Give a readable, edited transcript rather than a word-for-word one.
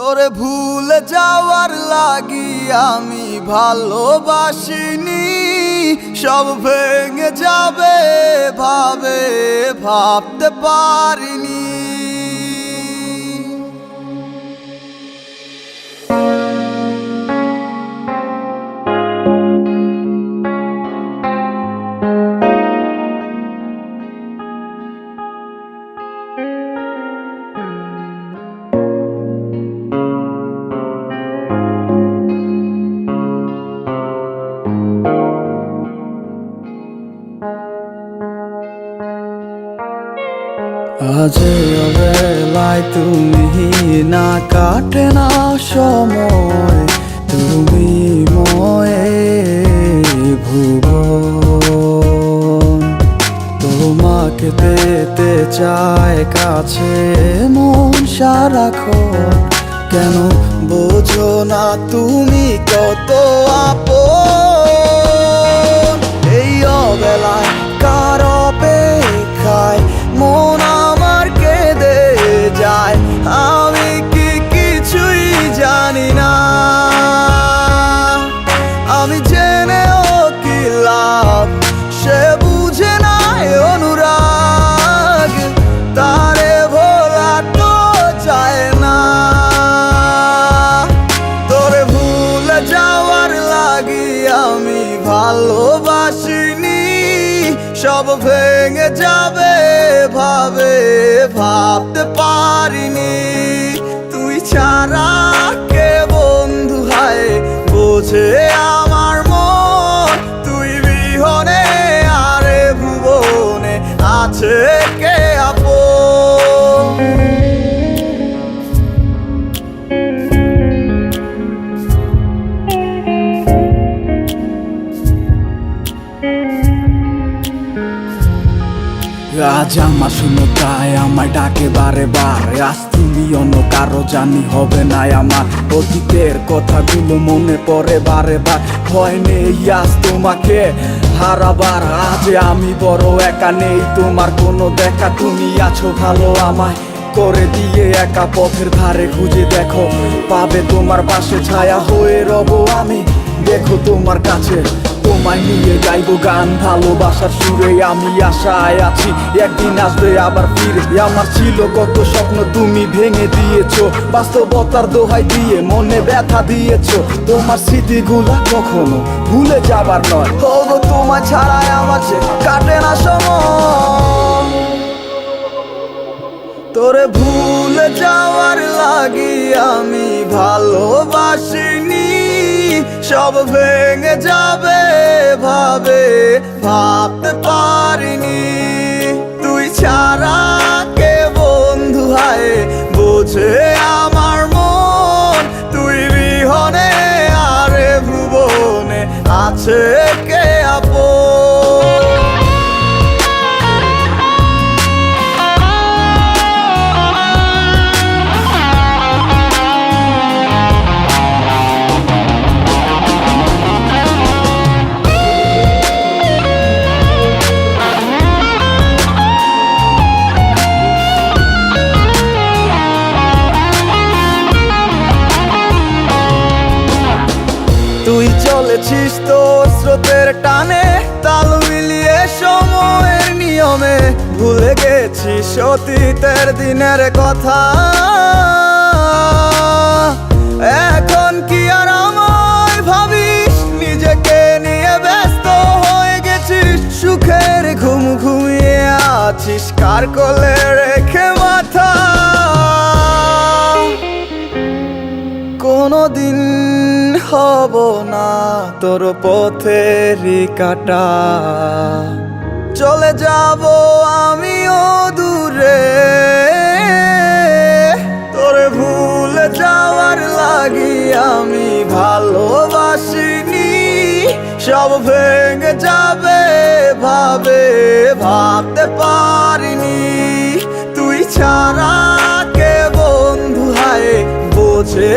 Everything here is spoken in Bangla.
তোরে ভুলে যাওয়ার লাগি আমি ভালোবাসিনি, সব ভেঙে যাবে ভাবতে পারিনি। আজ অবেলায় তুমি না, কাটে না সময়, তুমি ময়ে ভুবন। তোমাকে পেতে চায় কাছে মন সারাক্ষণ, কেন বোঝো না তুমি কত আপন। এই অবেলায় কার অপেক্ষায় মন আমার কেঁদে যায়, আমি কি কিছুই জানি না। আমি জেনেও কি লাভ, সে বুঝে নাই অনুরাগ, তারে ভোলা তো যায় না। তোরে ভুলে যাওয়ার লাগি আমি ভালোবাসিনি, সব ভেঙে যাবে ভাবতে পারিনি। তুই ছাড়া কে বন্ধু হায় বোঝে আমার মন, তুই বিহনে আরে ভুবনে আছে কে আপন। আজ আমার শূন্যতায় আমায় ডাকে বারে বারে, আজ তুমি অন্য কারো জানি হবে না আমার। অতীতের কথাগুলো মনে পড়ে বারে বার, ভয় নেই আজ তোমাকে হারাবার। আজ আমি বড় একা, নেই তোমার কোনো দেখা, তুমি আছো ভালো আমায় করে দিয়ে একা। পথের ধারে খুঁজে দেখো, পাবে তোমার পাশে ছায়া হয়ে রব আমি। দেখো তোমার কাছে তোমায় নিয়ে গাইবো গান, ভালোবাসার সুরে আমি আশায় আছি একদিন আসবে আবার ফিরে। আমার ছিল কত স্বপ্ন তুমি ভেঙে দিয়েছো, বাস্তবতার দোহাই দিয়ে মনে ব্যথা দিয়েছো। তোমার স্মৃতিগুলা কখনো ভুলে যাবার নয়, তবু তোমার ছাড়াই আমার যে কাটে না সময়। তোরে ভুলে যাওয়ার লাগি আমি ভালোবাসিনি, সব ভেঙে যাবে ভাবতে পারিনি। তুই ছাড়া কে বন্ধু হায় বোঝে আমার মন, তুই বিহনে আরে ভুবনে আছে কে আপন। তুই চলেছিস তো স্রোতের টানে, তাল মিলিয়ে সময়ের নিয়মে, ভুলে গেছিস অতীতের দিনের কথা। এখন কি আর আমায় ভাবিস, নিজেকে নিয়ে ব্যস্ত হয়ে গেছিস, সুখের ঘুম ঘুমিয়ে আছিস কার কোলে রেখে মাথা। কোনদিন হব না তোর পথেরই কাটা, চলে যাব আমিও দূরে। তোরে ভুলে যাওয়ার লাগি আমি ভালোবাসিনি, সব ভেঙে যাবে ভাবতে পারিনি। তুই ছাড়া কে বন্ধু হায় বোঝে